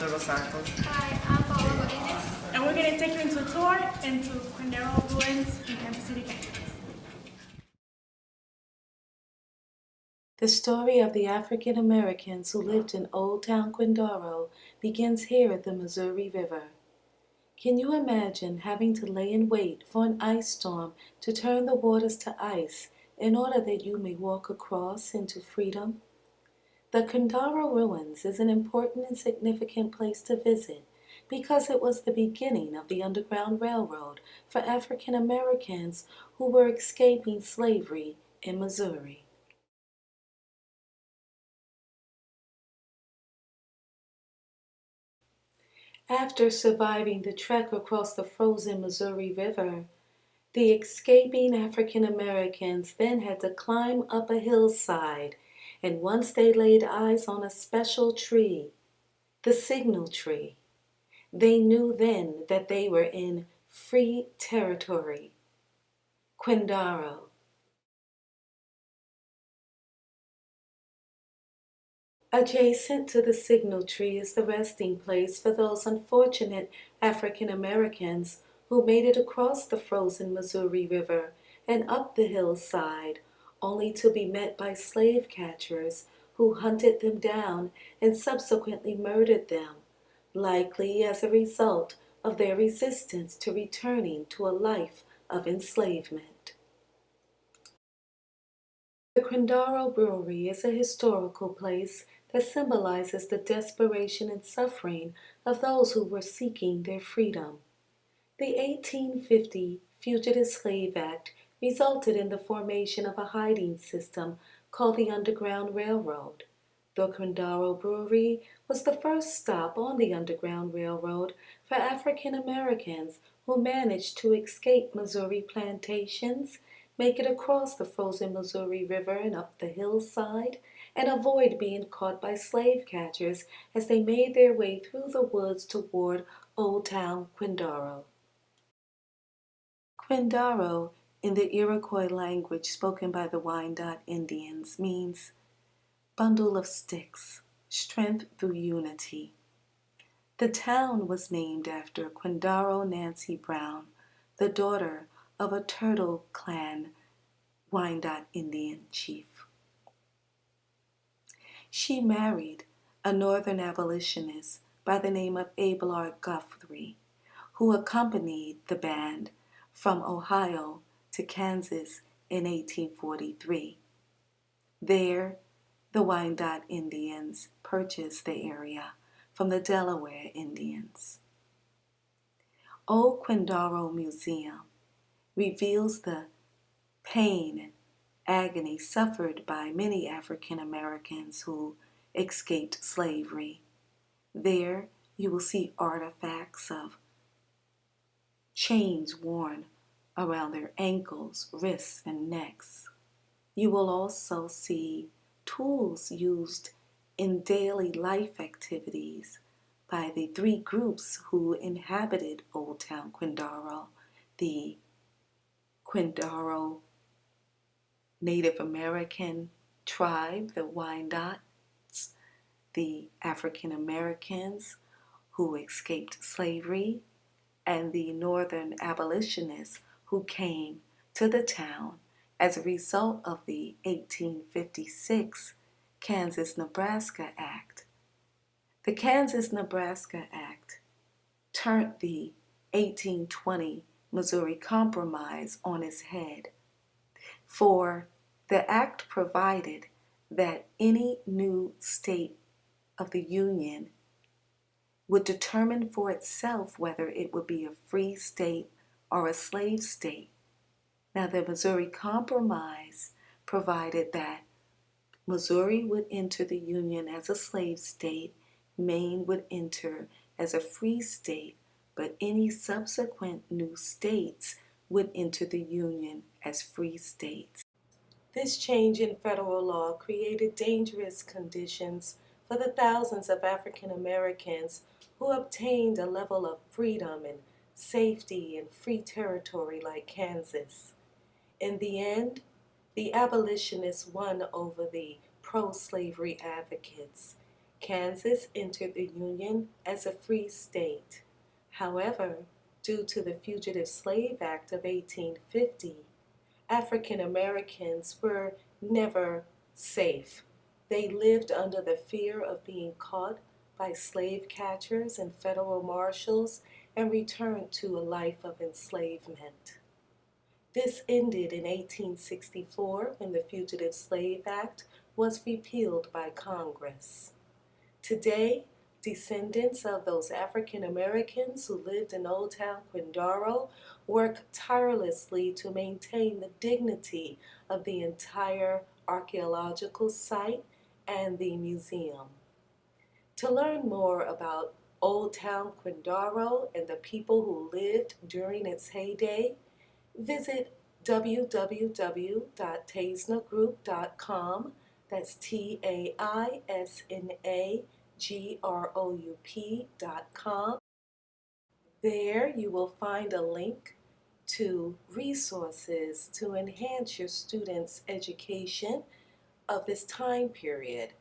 Hi, I'm Paola Godinez. And we're going to take you into a tour into Quindaro Ruins in Kansas City, Kansas. The story of the African Americans who lived in Old Town Quindaro begins here at the Missouri River. Can you imagine having to lay in wait for an ice storm to turn the waters to ice in order that you may walk across into freedom? The Quindaro Ruins is an important and significant place to visit because it was the beginning of the Underground Railroad for African Americans who were escaping slavery in Missouri. After surviving the trek across the frozen Missouri River, the escaping African Americans then had to climb up a hillside, and once they laid eyes on a special tree, the signal tree, they knew then that they were in free territory, Quindaro. Adjacent to the signal tree is the resting place for those unfortunate African Americans who made it across the frozen Missouri River and up the hillside, only to be met by slave catchers who hunted them down and subsequently murdered them, likely as a result of their resistance to returning to a life of enslavement. The Quindaro Brewery is a historical place that symbolizes the desperation and suffering of those who were seeking their freedom. The 1850 Fugitive Slave Act resulted in the formation of a hiding system called the Underground Railroad. The Quindaro Brewery was the first stop on the Underground Railroad for African Americans who managed to escape Missouri plantations, make it across the frozen Missouri River and up the hillside, and avoid being caught by slave catchers as they made their way through the woods toward Old Town Quindaro. Quindaro, in the Iroquois language spoken by the Wyandot Indians, means bundle of sticks, strength through unity. The town was named after Quindaro Nancy Brown, the daughter of a Turtle Clan Wyandot Indian chief. She married a northern abolitionist by the name of Abelard Guthrie, who accompanied the band from Ohio to Kansas in 1843. There, the Wyandot Indians purchased the area from the Delaware Indians. Old Quindaro Museum reveals the pain and agony suffered by many African Americans who escaped slavery. There you will see artifacts of chains worn around their ankles, wrists, and necks. You will also see tools used in daily life activities by the three groups who inhabited Old Town Quindaro: the Quindaro Native American tribe, the Wyandots, the African Americans who escaped slavery, and the Northern abolitionists who came to the town as a result of the 1856 Kansas-Nebraska Act. The Kansas-Nebraska Act turned the 1820 Missouri Compromise on its head, for the act provided that any new state of the Union would determine for itself whether it would be a free state or a slave state. Now, the Missouri Compromise provided that Missouri would enter the Union as a slave state, Maine would enter as a free state, but any subsequent new states would enter the Union as free states. This change in federal law created dangerous conditions for the thousands of African Americans who obtained a level of freedom and safety in free territory like Kansas. In the end, the abolitionists won over the pro-slavery advocates. Kansas entered the Union as a free state. However, due to the Fugitive Slave Act of 1850, African Americans were never safe. They lived under the fear of being caught by slave catchers and federal marshals and returned to a life of enslavement. This ended in 1864 when the Fugitive Slave Act was repealed by Congress. Today, descendants of those African Americans who lived in Old Town Quindaro work tirelessly to maintain the dignity of the entire archaeological site and the museum. To learn more about Old Town Quindaro and the people who lived during its heyday, visit www.taisnagroup.com. That's TAISNAGROUP.com. There you will find a link to resources to enhance your students' education of this time period.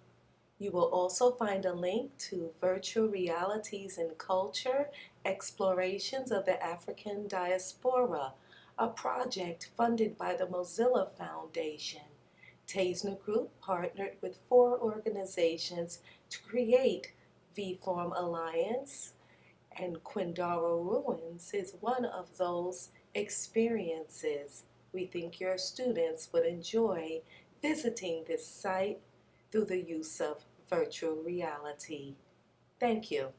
You will also find a link to virtual realities and culture, explorations of the African diaspora, a project funded by the Mozilla Foundation. Taisna Group partnered with 4 organizations to create V-Form Alliance, and Quindaro Ruins is one of those experiences. We think your students would enjoy visiting this site through the use of virtual reality. Thank you.